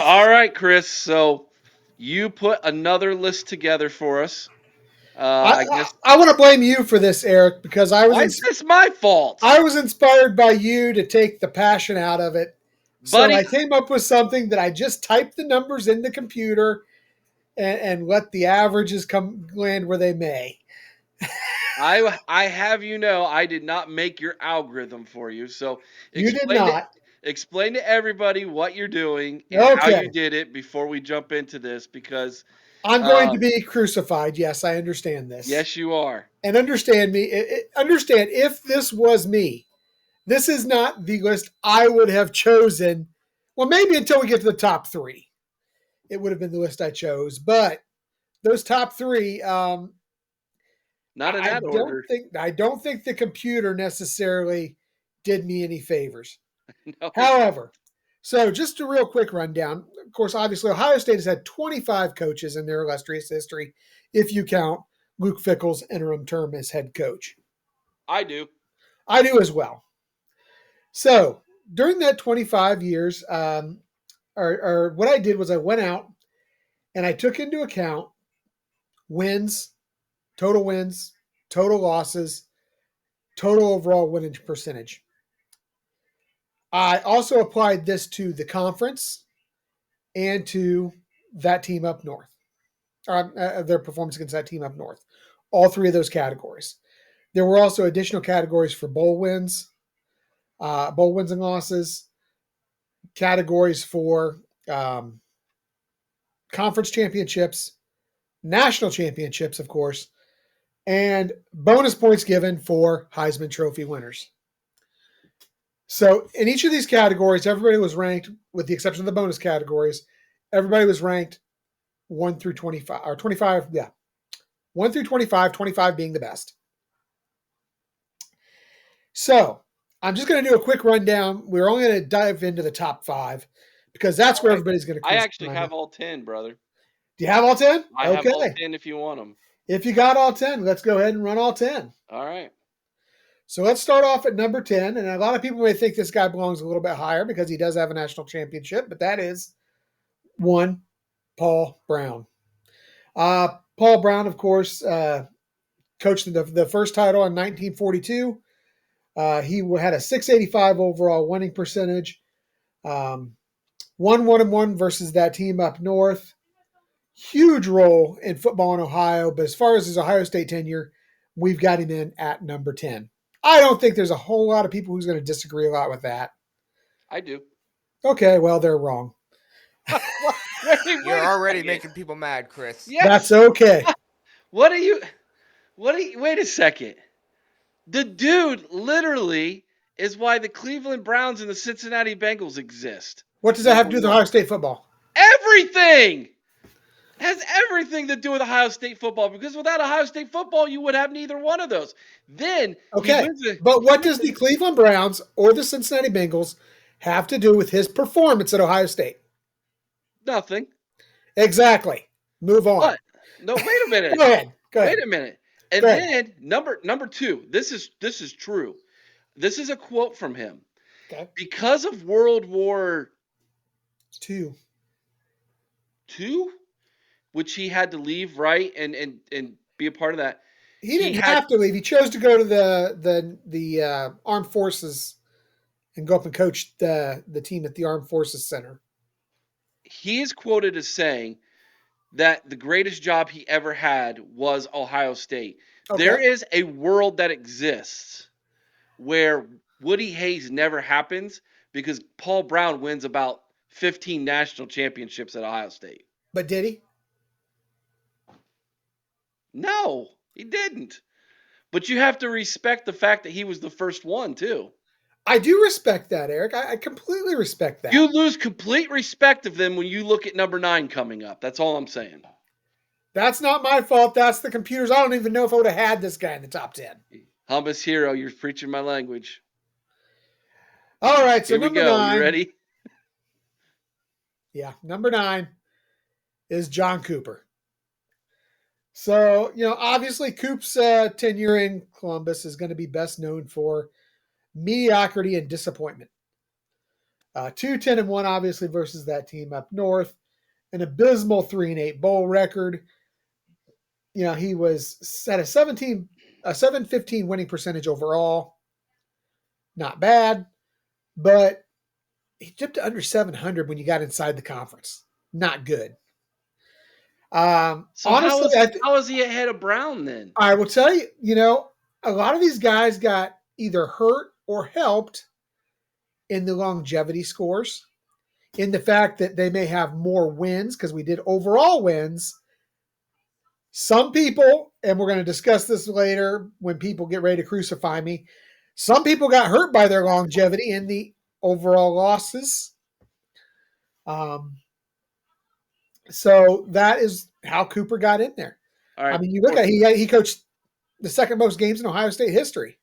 All right, Chris. So you put another list together for us. I, I guess. I want to blame you for this, Eric, because Why is this my fault, I was inspired by you to take the passion out of it. So buddy? I came up with something that I just typed the numbers in the computer and let the averages come land where they may. I have you know I did not make your algorithm for you. So You did explain to not. explain to everybody what you're doing and how you Okay. did it before we jump into this because I'm going uh, to be crucified. Yes, I understand this. yes, you are. And understand me. Understand if this was me, this is not the list I would have chosen. Well, maybe until we get to the top three, it would have been the list I chose. But those top three, Not in that order. I don't think the computer necessarily did me any favors. No, it However, so just a real quick rundown. Of course, obviously, Ohio State has had 25 coaches in their illustrious history, if you count Luke Fickell's interim term as head coach. I do. I do as well. So during that 25 years, or what I did was I went out and I took into account wins, wins, total losses, total overall winning percentage. I also applied this to the conference and to that team up north, their performance against that team up north. All three of those categories. There were also additional categories for bowl wins and losses, categories for conference championships, national championships, of course, and bonus points given for Heisman Trophy winners. So in each of these categories, everybody was ranked, with the exception of the bonus categories, everybody was ranked 1 through 25, or 25, yeah. 1 through 25, 25 being the best. So I'm just going to do a quick rundown. We're only going to dive into the top five because that's where everybody's going to I actually crucify me. have all 10, brother. Do you have all 10? I have all Okay. 10 if you want them. If you got all 10, let's go ahead and run all 10. All right. So let's start off at number 10. And a lot of people may think this guy belongs a little bit higher because he does have a national championship, but that is one, Paul Brown. Paul Brown, of course, coached the first title in 1942. He had a 685 overall winning percentage. 1-1-1 versus that team up north. Huge role in football in Ohio, but as far as his Ohio State tenure, we've got him in at number 10. I don't think there's a whole lot of people who's going to disagree a lot with that. I do. Okay, well, they're wrong. You're already making people mad, Chris. Yes. That's okay. What are you? Wait a second. The dude literally is why the Cleveland Browns and the Cincinnati Bengals exist. What does that have to do with Ohio State football? Everything! It has everything to do with Ohio State football because without Ohio State football, you would have neither one of those. Then Okay, but what does the Cleveland Browns or the Cincinnati Bengals have to do with his performance at Ohio State? Nothing. Exactly. Move on. What? No, wait a minute. Go ahead. Wait a minute. And then number two. This is true. This is a quote from him. Okay. Because of World War II, which he had to leave, right, and be a part of that. He didn't have to leave. He chose to go to the Armed Forces and go up and coach the team at the Armed Forces Center. He is quoted as saying that the greatest job he ever had was Ohio State. Okay. There is a world that exists where Woody Hayes never happens because Paul Brown wins about 15 national championships at Ohio State. But did he? No, he didn't. But you have to respect the fact that he was the first one, too. I do respect that, Eric. I completely respect that. You lose complete respect of them when you look at number 9 coming up. That's all I'm saying. That's not my fault. That's the computer's. I don't even know if I would have had this guy in the top 10. Hummus hero, you're preaching my language. All right, so here we number go. 9. You ready? Yeah, number 9 is John Cooper. So, obviously Coop's tenure in Columbus is going to be best known for mediocrity and disappointment. 2-10-1, obviously, versus that team up north. An abysmal 3-8 bowl record. He was at a 715 winning percentage overall. Not bad, but he dipped to under 700 when you got inside the conference. Not good. So honestly, how is he ahead of Brown then? I will tell you, a lot of these guys got either hurt or helped in the longevity scores, in the fact that they may have more wins, because we did overall wins. Some people, and we're going to discuss this later when people get ready to crucify me, some people got hurt by their longevity in the overall losses. So that is how Cooper got in there. All right. I mean, you look at it, he coached the second most games in Ohio State history.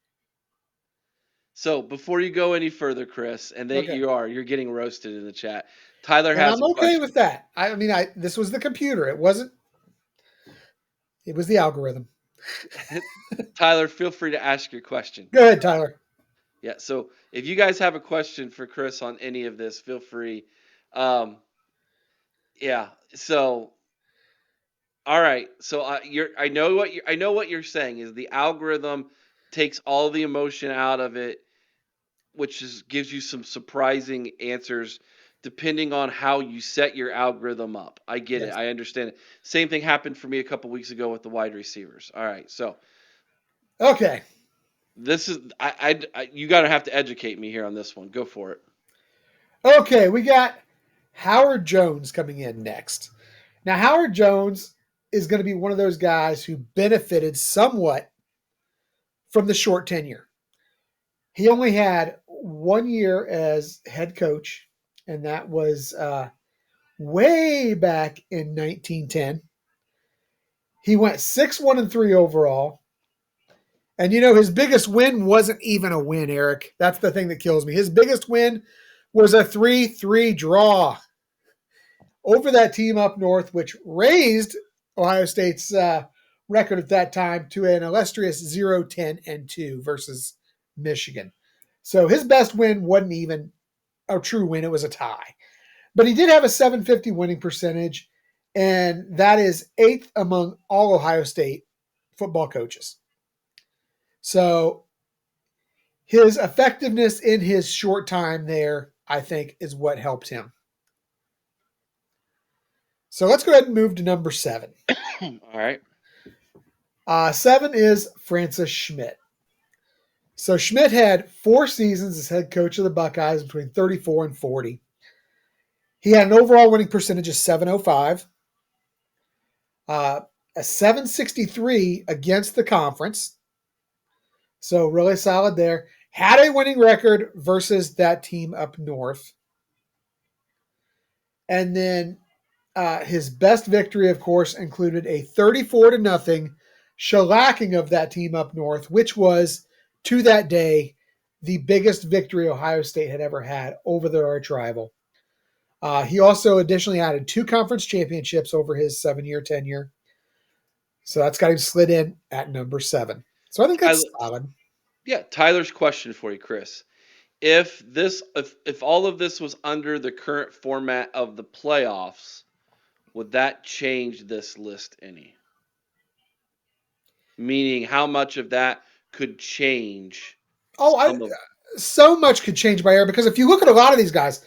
So before you go any further, Chris, and Okay. you're getting roasted in the chat. Tyler And has I'm a okay question. with that. I mean, this was the computer. It was the algorithm. Tyler, feel free to ask your question. Go ahead, Tyler. Yeah. So if you guys have a question for Chris on any of this, feel free. Yeah. So, all right. So I know what you're saying is the algorithm takes all the emotion out of it, which gives you some surprising answers depending on how you set your algorithm up. I get it. I understand it. Same thing happened for me a couple weeks ago with the wide receivers. All right. So, okay. this is you got to have to educate me here on this one. Go for it. Okay, we got Howard Jones coming in next. Now, Howard Jones is going to be one of those guys who benefited somewhat from the short tenure. He only had 1 year as head coach, and that was way back in 1910. He went 6-1-3 overall. And his biggest win wasn't even a win, Eric. That's the thing that kills me. His biggest win was a 3-3 draw over that team up north, which raised Ohio State's record at that time to an illustrious 0-10-2 versus Michigan. So his best win wasn't even a true win. It was a tie. But he did have a 750 winning percentage, and that is 8th among all Ohio State football coaches. So his effectiveness in his short time there, I think, is what helped him. So let's go ahead and move to number 7. All right. 7 is Francis Schmidt. So Schmidt had 4 seasons as head coach of the Buckeyes between 34 and 40. He had an overall winning percentage of 705, a 763 against the conference. So really solid there. Had a winning record versus that team up north. And then his best victory, of course, included a 34-0 shellacking of that team up north, which was, to that day, the biggest victory Ohio State had ever had over their arch rival. He also additionally added 2 conference championships over his 7-year tenure. So that's got him slid in at number 7. So I think that's solid. Yeah, Tyler's question for you, Chris. If all of this was under the current format of the playoffs, would that change this list any? Meaning, how much of that could change? So much could change by air, because if you look at a lot of these guys,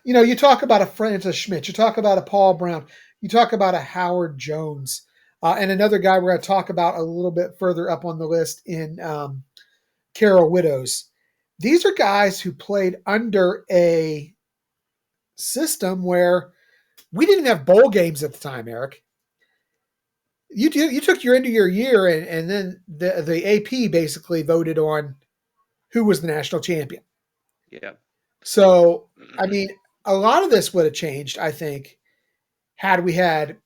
you talk about a Francis Schmidt, you talk about a Paul Brown, you talk about a Howard Jones, and another guy we're going to talk about a little bit further up on the list in Carol Widows. These are guys who played under a system where we didn't have bowl games at the time, Eric. You took your end of your year, and then the AP basically voted on who was the national champion. Yeah. So, I mean, a lot of this would have changed, I think, had we had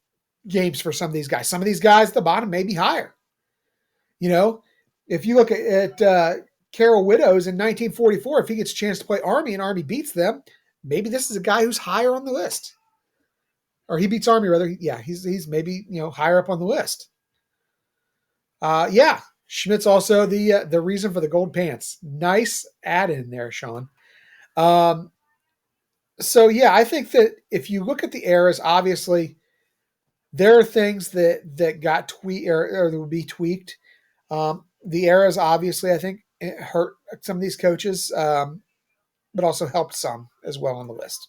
games for some of these guys. Some of these guys at the bottom may be higher. If you look at Carol Widows in 1944, if he gets a chance to play Army and Army beats them, maybe this is a guy who's higher on the list. Or he beats Army, rather. Yeah, he's maybe higher up on the list. Yeah, Schmidt's also the reason for the gold pants. Nice add in there, Sean. So yeah, I think that if you look at the eras, obviously there are things that got tweaked or that would be tweaked. The eras, obviously, I think it hurt some of these coaches, but also helped some as well on the list.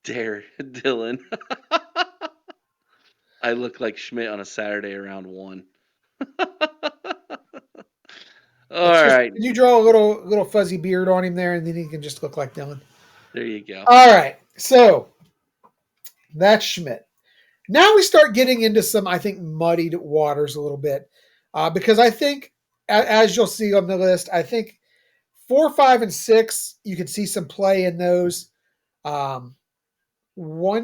Dare Dylan. I look like Schmidt on a Saturday around 1. All right. Can you draw a little fuzzy beard on him there, and then he can just look like Dylan. There you go. All right, so that's Schmidt. Now we start getting into some, I think, muddied waters a little bit, because I think, as you'll see on the list, I think 4, 5, and 6, you can see some play in those. 1,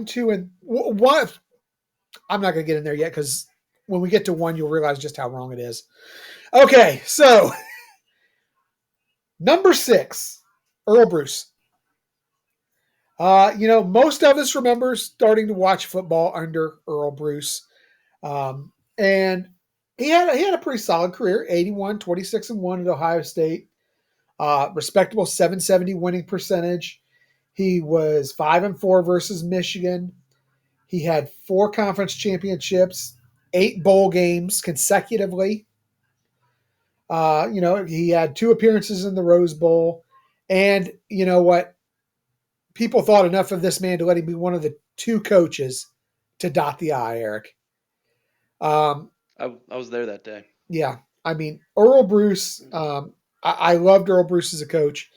2, and 1. I'm not going to get in there yet because when we get to 1, you'll realize just how wrong it is. Okay, so number 6, Earle Bruce. Most of us remember starting to watch football under Earle Bruce. And he had a pretty solid career, 81, 26-1 at Ohio State. Respectable 770 winning percentage. He was 5-4 versus Michigan. He had 4 conference championships, 8 bowl games consecutively. He had 2 appearances in the Rose Bowl. And you know what? People thought enough of this man to let him be one of the 2 coaches to dot the I, Eric. I was there that day. Yeah. I mean, Earle Bruce, I loved Earle Bruce as a coach.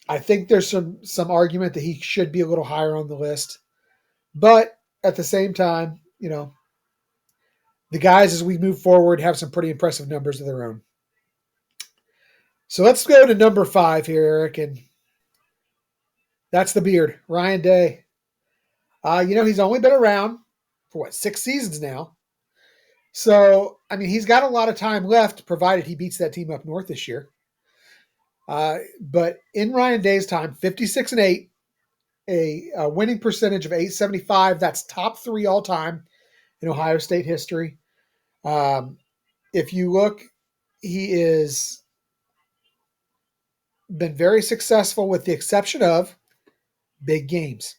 I think there's some argument that he should be a little higher on the list. But at the same time, the guys, as we move forward, have some pretty impressive numbers of their own. So let's go to number 5 here, Eric, and that's the beard, Ryan Day. He's only been around for 6 seasons now. So, I mean, he's got a lot of time left, provided he beats that team up north this year. But in Ryan Day's time, 56-8, a winning percentage of 875. That's top 3 all time in Ohio State history. If you look, he is been very successful with the exception of big games.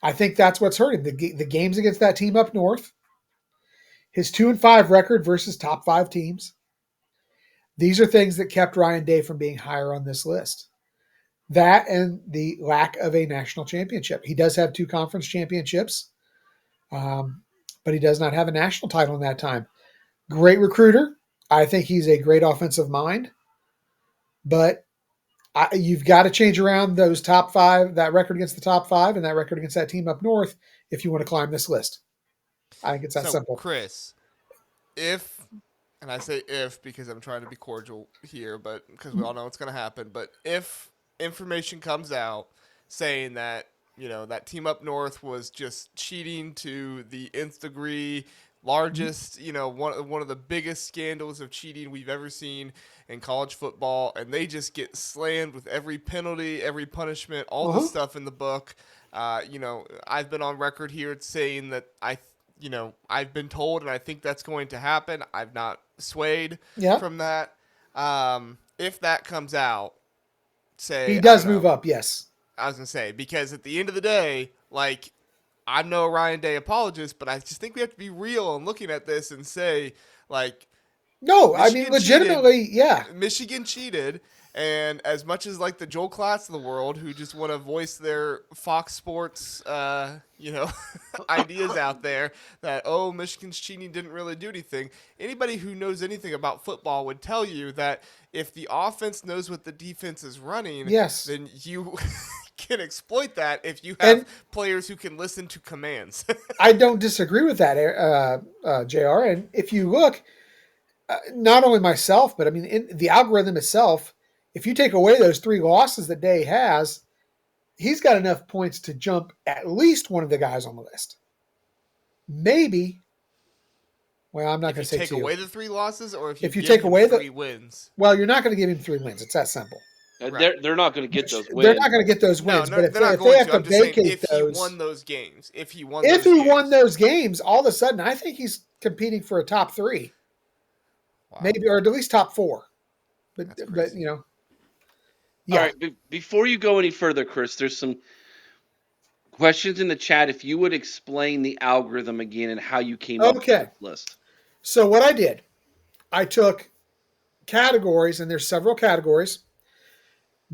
I think that's what's hurting the games against that team up north. His 2-5 record versus top 5 teams. These are things that kept Ryan Day from being higher on this list. That and the lack of a national championship. He does have 2 conference championships, but he does not have a national title in that time. Great recruiter. I think he's a great offensive mind, but you've got to change around those top 5, that record against the top 5 and that record against that team up north if you want to climb this list. I think it's that simple. Chris, and I say if because I'm trying to be cordial here, but because we all know what's going to happen, but if information comes out saying that, that team up north was just cheating to the nth degree, largest, one of the biggest scandals of cheating we've ever seen in college football, and they just get slammed with every penalty, every punishment, all the stuff in the book. I've been on record here saying that I've been told, and I think that's going to happen. I've not swayed from that. If that comes out, say he does move up, yes. I was going to say, because at the end of the day, I'm no Ryan Day apologist, but I just think we have to be real and looking at this and say, no, I mean, legitimately, Michigan cheated. And as much as the Joel Klatt of the world who just want to voice their Fox Sports, ideas out there that, Michigan's cheating didn't really do anything. Anybody who knows anything about football would tell you that if the offense knows what the defense is running, then you can exploit that if you have players who can listen to commands. I don't disagree with that, JR. And if you look, not only myself, but I mean, in the algorithm itself, if you take away those 3 losses that Day has, he's got enough points to jump at least one of the guys on the list. Maybe. Well, I'm not going to say 2. If you take away the 3 losses, or if you take away 3 wins. Well, you're not going to give him 3 wins. It's that simple. Right. They're not going to get those wins. They're not going to get those wins. But if they have to vacate those, he won those games, if he won those games, all of a sudden, I think he's competing for a top 3, maybe, or at least top 4. But Yeah. All right. Before you go any further, Chris, there's some questions in the chat. If you would explain the algorithm again and how you came up with Okay. this list. So what I did, I took categories, and there's several categories,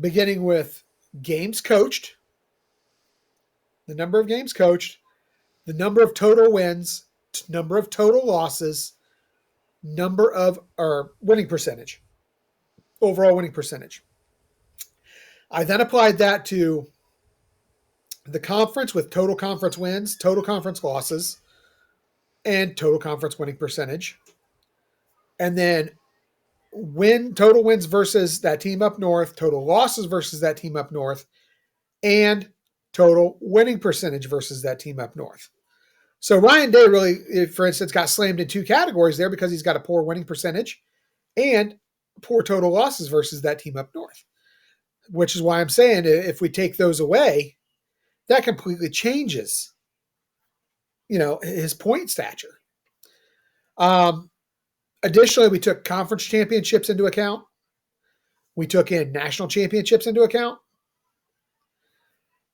beginning with games coached, the number of games coached, the number of total wins, number of total losses, number of or winning percentage, overall winning percentage. I then applied that to the conference with total conference wins, total conference losses, and total conference winning percentage. And then total wins versus that team up north, total losses versus that team up north, and total winning percentage versus that team up north. So Ryan Day really, for instance, got slammed in two categories there because he's got a poor winning percentage and poor total losses versus that team up north, which is why I'm saying if we take those away, that completely changes, his point stature. Additionally, we took conference championships into account. We took in national championships into account.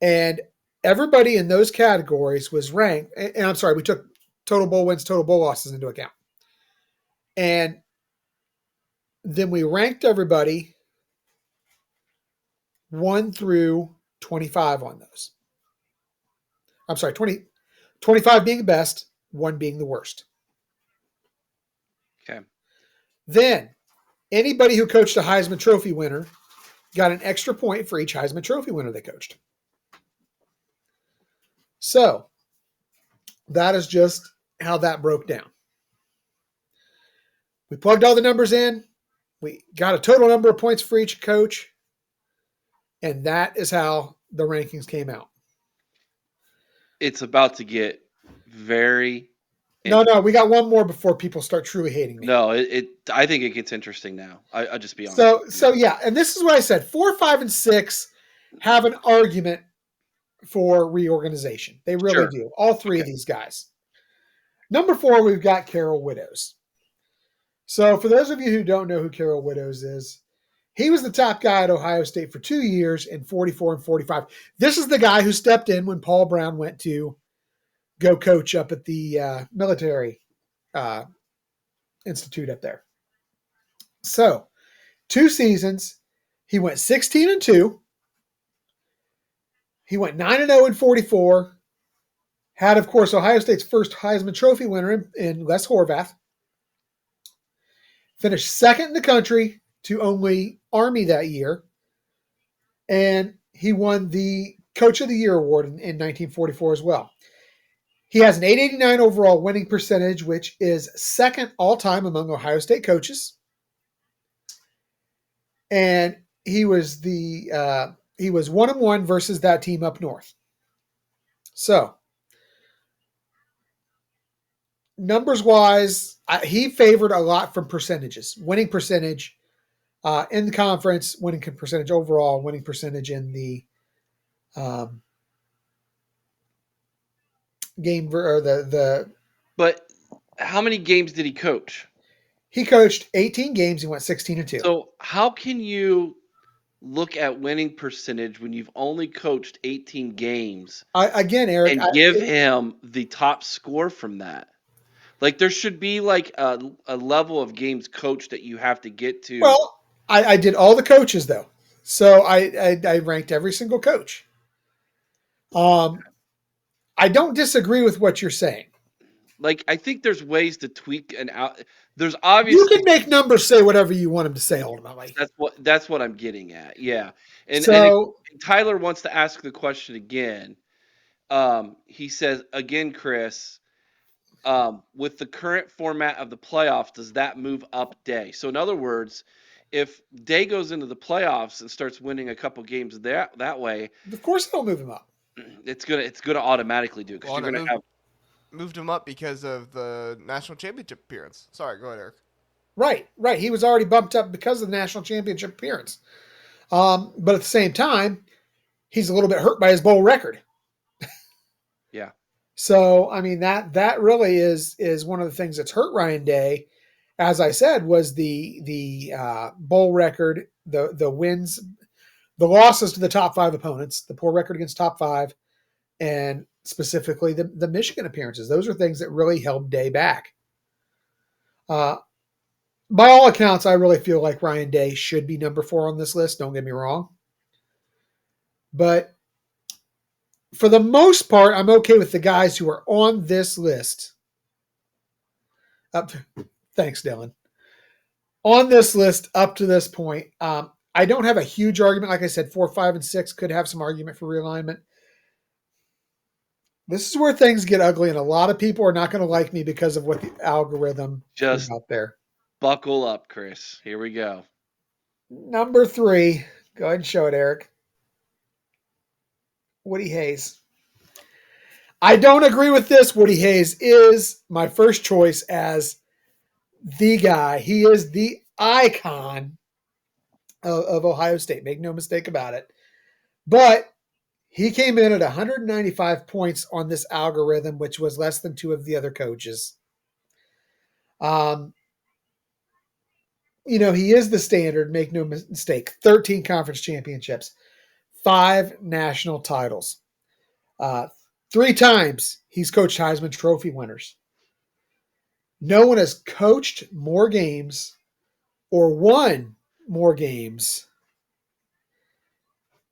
And everybody in those categories was ranked. And I'm sorry, we took total bowl wins, total bowl losses into account. And then we ranked everybody 1 through 25 on those. I'm sorry, 25 being the best, 1 being the worst. Okay. Then anybody who coached a Heisman Trophy winner got an extra point for each Heisman Trophy winner they coached. So that is just how that broke down. We plugged all the numbers in. We got a total number of points for each coach. And that is how the rankings came out. It's about to get very. No, we got one more before people start truly hating me. No, I think it gets interesting now. I'll just be honest. So yeah, and this is what I said. 4, 5, and 6 have an argument for reorganization. They really do. All three of these guys. Number 4, we've got Carol Widows. So for those of you who don't know who Carol Widows is, he was the top guy at Ohio State for 2 years in 44 and 45. This is the guy who stepped in when Paul Brown went to go coach up at the military institute up there. So 2 seasons, he went 16-2. He went 9-0 in 44. Had, of course, Ohio State's first Heisman Trophy winner in Les Horvath. Finished second in the country to only Army that year. And he won the Coach of the Year award in 1944 as well. He has an 889 overall winning percentage, which is second all-time among Ohio State coaches. And he was 1-1 versus that team up north. So, numbers-wise, he favored a lot from percentages. Winning percentage in the conference, winning percentage overall, winning percentage in the game or the. But how many games did he coach? He coached 18 games. He went 16-2. So how can you look at winning percentage when you've only coached 18 games? Again, Eric, and give him the top score from that. Like there should be like a level of games coached that you have to get to. Well, I did all the coaches though, so I ranked every single coach. I don't disagree with what you're saying. Like I think there's ways to tweak and out. There's obviously you can make numbers say whatever you want them to say. Ultimately, that's what I'm getting at. Yeah, and Tyler wants to ask the question again. He says again, Chris. With the current format of the playoffs, does that move up Day? So in other words, if Day goes into the playoffs and starts winning a couple games that way, of course it'll move him up. It's gonna automatically do because you're gonna have moved him up because of the national championship appearance. Sorry, go ahead, Eric. Right. He was already bumped up because of the national championship appearance. But at the same time, he's a little bit hurt by his bowl record. Yeah. So, I mean, that really is one of the things that's hurt Ryan Day, as I said, was the bowl record, the wins, The losses to the top 5 opponents, the poor record against top 5, and specifically the Michigan appearances. Those are things that really held Day back. By all accounts, I really feel like Ryan Day should be number 4 on this list. Don't get me wrong. But for the most part, I'm okay with the guys who are on this list. Thanks, Dylan. On this list up to this point, I don't have a huge argument. Like I said, 4, 5, and 6 could have some argument for realignment. This is where things get ugly, and a lot of people are not going to like me because of what the algorithm is out there. Buckle up, Chris. Here we go. Number 3. Go ahead and show it, Eric. Woody Hayes. I don't agree with this. Woody Hayes is my first choice as the guy. He is the icon of Ohio State. Make no mistake about it. But he came in at 195 points on this algorithm, which was less than 2 of the other coaches. He is the standard, make no mistake. 13 conference championships, 5 national titles. 3 times he's coached Heisman Trophy winners. No one has coached more games or won more games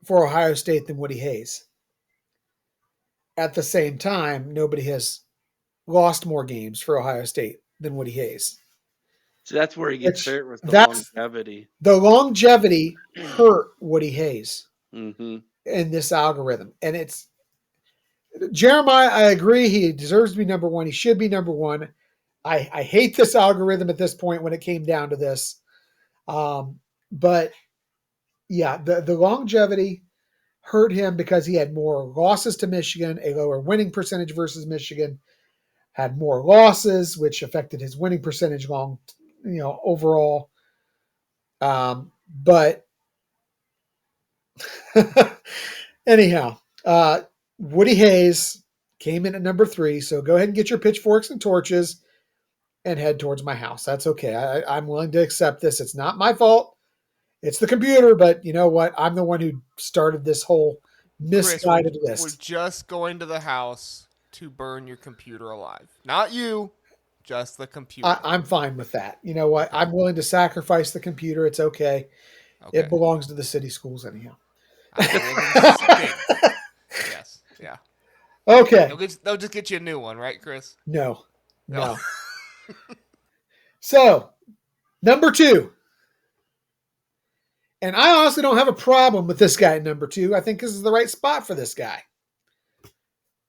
for Ohio State than Woody Hayes. At the same time, nobody has lost more games for Ohio State than Woody Hayes. So that's where he gets hurt with the longevity. The longevity hurt Woody Hayes in this algorithm. And it's Jeremiah, I agree. He deserves to be number 1. He should be number 1. I hate this algorithm at this point when it came down to this. But yeah, the longevity hurt him because he had more losses to Michigan, a lower winning percentage versus Michigan, had more losses, which affected his winning percentage overall. But anyhow, Woody Hayes came in at number 3. So go ahead and get your pitchforks and torches and head towards my house. That's okay. I'm willing to accept this. It's not my fault. It's the computer, but you know what? I'm the one who started this whole misguided list. We're just going to the house to burn your computer alive. Not you, just the computer. I'm fine with that. You know what? I'm willing to sacrifice the computer. It's okay. It belongs to the city schools anyhow. Yes. Yeah. Okay. They'll just get you a new one, right, Chris? No. So, number 2. And I honestly don't have a problem with this guy at number 2. I think this is the right spot for this guy.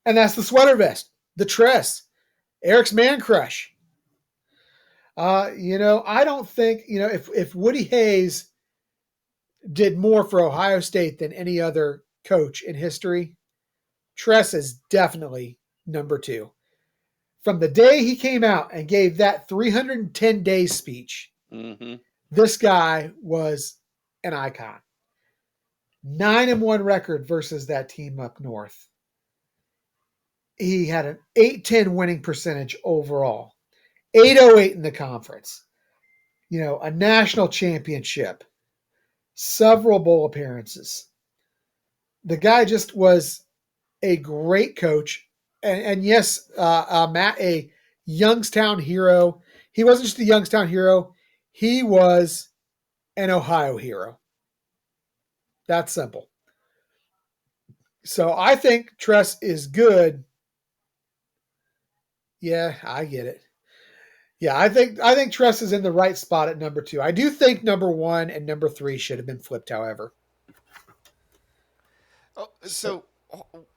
And that's the sweater vest, the Tress, Eric's man crush. I don't think, if Woody Hayes did more for Ohio State than any other coach in history, Tress is definitely number 2. From the day he came out and gave that 310-day speech, this guy was an icon. 9-1 record versus that team up north. He had an 810 winning percentage overall, 808 in the conference. A national championship, several bowl appearances. The guy just was a great coach. And yes, Matt, a Youngstown hero. He wasn't just a Youngstown hero. He was an Ohio hero. That's simple. So I think Tress is good. Yeah, I get it. Yeah, I think Tress is in the right spot at number 2. I do think number 1 and number 3 should have been flipped, however. So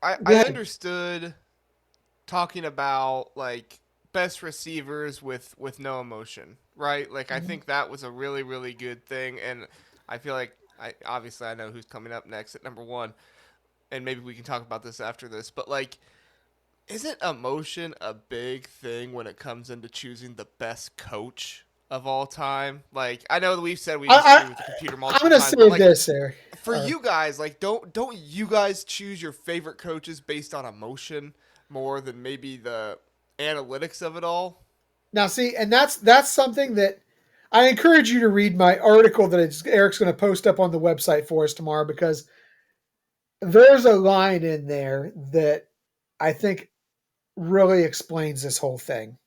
I understood talking about like best receivers with no emotion, right? Like I think that was a really, really good thing, and I feel like I know who's coming up next at number 1, and maybe we can talk about this after this, but like, isn't emotion a big thing when it comes into choosing the best coach of all time? Like, I know that we've said we disagree with the computer multiple times. I'm going to say this, Eric. For you guys, like, don't you guys choose your favorite coaches based on emotion more than maybe the analytics of it all? Now, see, and that's something that I encourage you to read my article that Eric's going to post up on the website for us tomorrow, because there's a line in there that I think really explains this whole thing.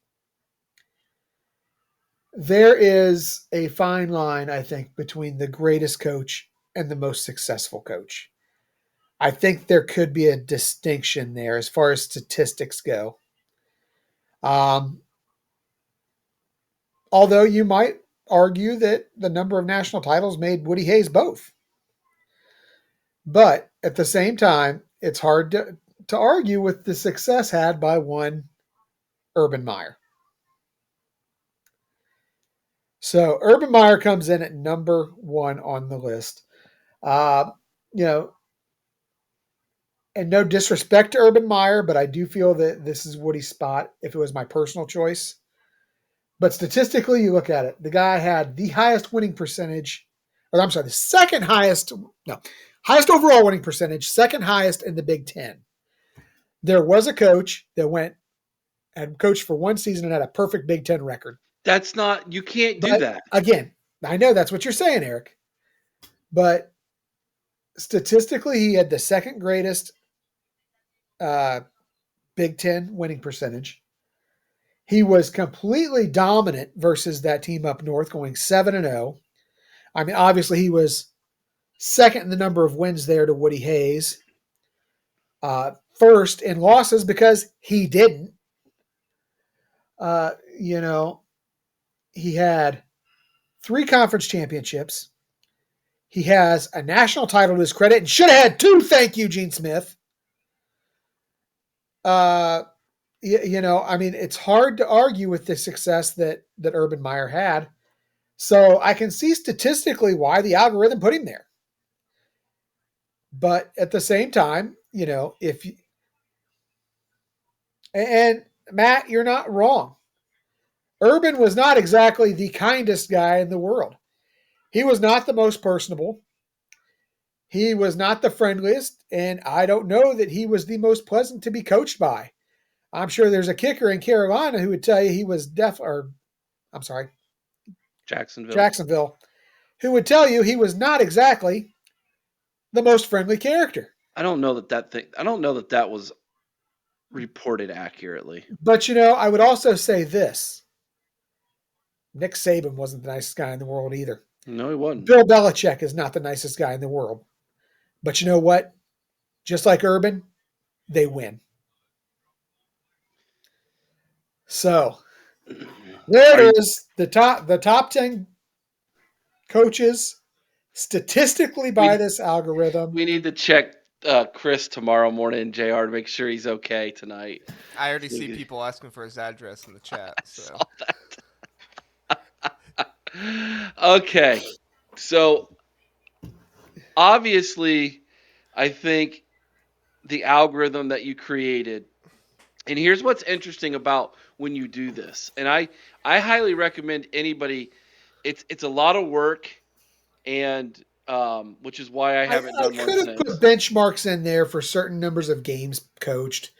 There is a fine line, I think, between the greatest coach and the most successful coach. I think there could be a distinction there as far as statistics go. Um, Although you might argue that the number of national titles made Woody Hayes both. But at the same time, it's hard to argue with the success had by one Urban Meyer. So Urban Meyer comes in at number one on the list. Uh, you know, and no disrespect to Urban Meyer, but I do feel that this is Woody's spot if it was my personal choice. But statistically, you look at it, the guy had the highest winning percentage, or I'm sorry, the second highest, no, highest overall winning percentage, second highest in the Big Ten. There was a coach that had coached for one season and had a perfect Big Ten record. That's not, you can't do But that. again, I know that's what you're saying, Eric. But statistically, he had the second greatest Big Ten winning percentage. He was completely dominant versus that team up north, going 7-0. I mean, obviously, he was second in the number of wins there to Woody Hayes. First in losses because he didn't. You know, he had 3 conference championships. He has a national title to his credit and should have had 2. Thank you, Gene Smith. I mean, it's hard to argue with the success that Urban Meyer had. So I can see statistically why the algorithm put him there. But at the same time, if you, and Matt, you're not wrong. Urban was not exactly the kindest guy in the world. He was not the most personable. He was not the friendliest, and I don't know that he was the most pleasant to be coached by. I'm sure there's a kicker in Carolina who would tell you he was Jacksonville, who would tell you he was not exactly the most friendly character. I don't know that was reported accurately. But I would also say this. Nick Saban wasn't the nicest guy in the world either. No, he wasn't. Bill Belichick is not the nicest guy in the world. But you know what? Just like Urban, they win. So there it is. The top 10 coaches statistically by this algorithm. We need to check Chris tomorrow morning, JR, to make sure he's okay tonight. I already see people asking for his address in the chat. So. Okay. So obviously, I think the algorithm that you created, and here's what's interesting about when you do this, and I highly recommend anybody. It's a lot of work, and which is why I haven't done one since. I could have put benchmarks in there for certain numbers of games coached,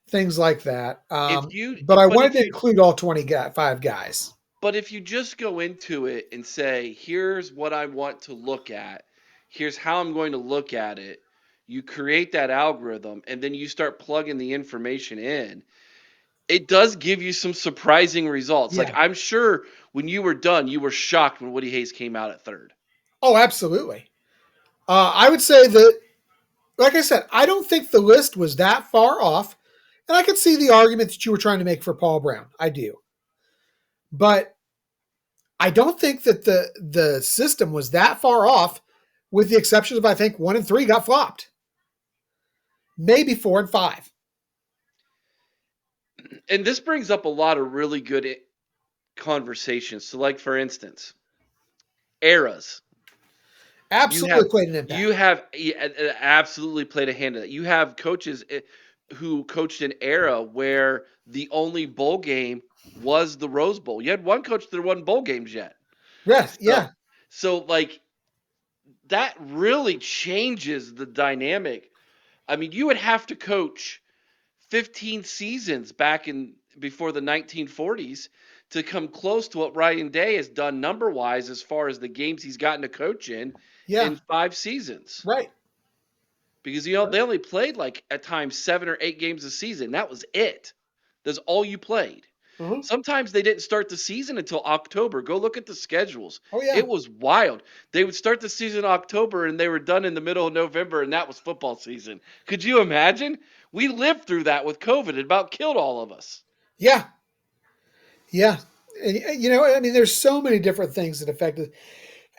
things like that. But I wanted to include all 25 guys. But if you just go into it and say, here's what I want to look at, here's how I'm going to look at it, you create that algorithm, and then you start plugging the information in, it does give you some surprising results. Yeah. Like, I'm sure when you were done, you were shocked when Woody Hayes came out at 3rd. Oh, absolutely. I would say that, like I said, I don't think the list was that far off. And I could see the argument that you were trying to make for Paul Brown. I do. But I don't think that the system was that far off, with the exception of, I think, 1 and 3 got flopped. Maybe 4 and 5. And this brings up a lot of really good conversations. So, like, for instance, eras. Absolutely played an impact. You have absolutely played a hand in that. You have coaches who coached an era where the only bowl game was the Rose Bowl. You had one coach that won bowl games yet. Yes, yeah. So, like, that really changes the dynamic. I mean, you would have to coach 15 seasons back before the 1940s to come close to what Ryan Day has done number-wise as far as the games he's gotten to coach Yeah. in 5 seasons. Right. Because they only played like at times 7 or 8 games a season. That was it. That's all you played. Uh-huh. Sometimes they didn't start the season until October. Go look at the schedules. Oh yeah. It was wild. They would start the season in October and they were done in the middle of November, and that was football season. Could you imagine? We lived through that with COVID. It about killed all of us. Yeah. Yeah. And I mean, there's so many different things that affected,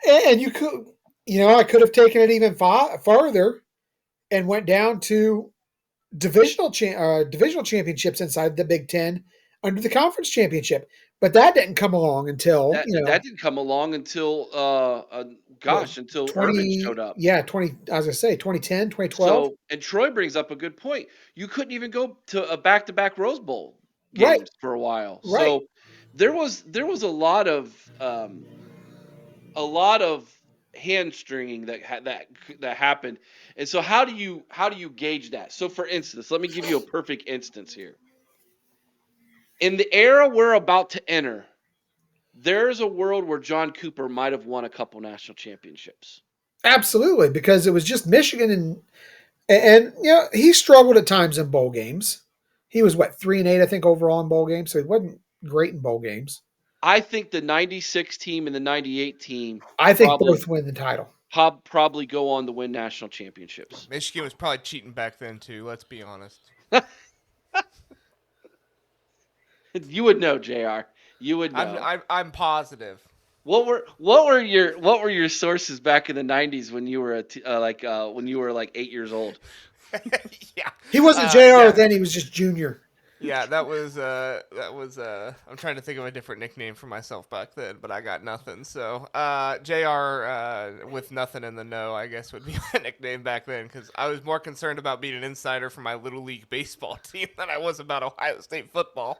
and you could, I could have taken it even farther and went down to divisional championships inside the Big Ten under the conference championship, but that didn't come along until That didn't come along until until Urban 20 showed up. yeah 20 I was gonna say 2010 2012. So, and Troy brings up a good point. You couldn't even go to a back-to-back Rose Bowl Right. games for a while. Right. So there was a lot of hamstringing that happened. And so how do you gauge that? So for instance, let me give you a perfect instance here. In the era we're about to enter, there's a world where John Cooper might have won a couple national championships. Absolutely, because it was just Michigan and he struggled at times in bowl games. He was 3-8 I think overall in bowl games, so he wasn't great in bowl games. I think the 96 team and the 98 team I think both win the title. Probably go on to win national championships. Michigan was probably cheating back then too. Let's be honest. You would know, JR. You would know. I'm positive. What were your sources back in the 90s when you were when you were like 8 years old? Yeah. He wasn't JR then, he was just junior. Yeah, that was I'm trying to think of a different nickname for myself back then, but I got nothing. So, JR with nothing in the know, I guess would be my nickname back then, cuz I was more concerned about being an insider for my little league baseball team than I was about Ohio State football.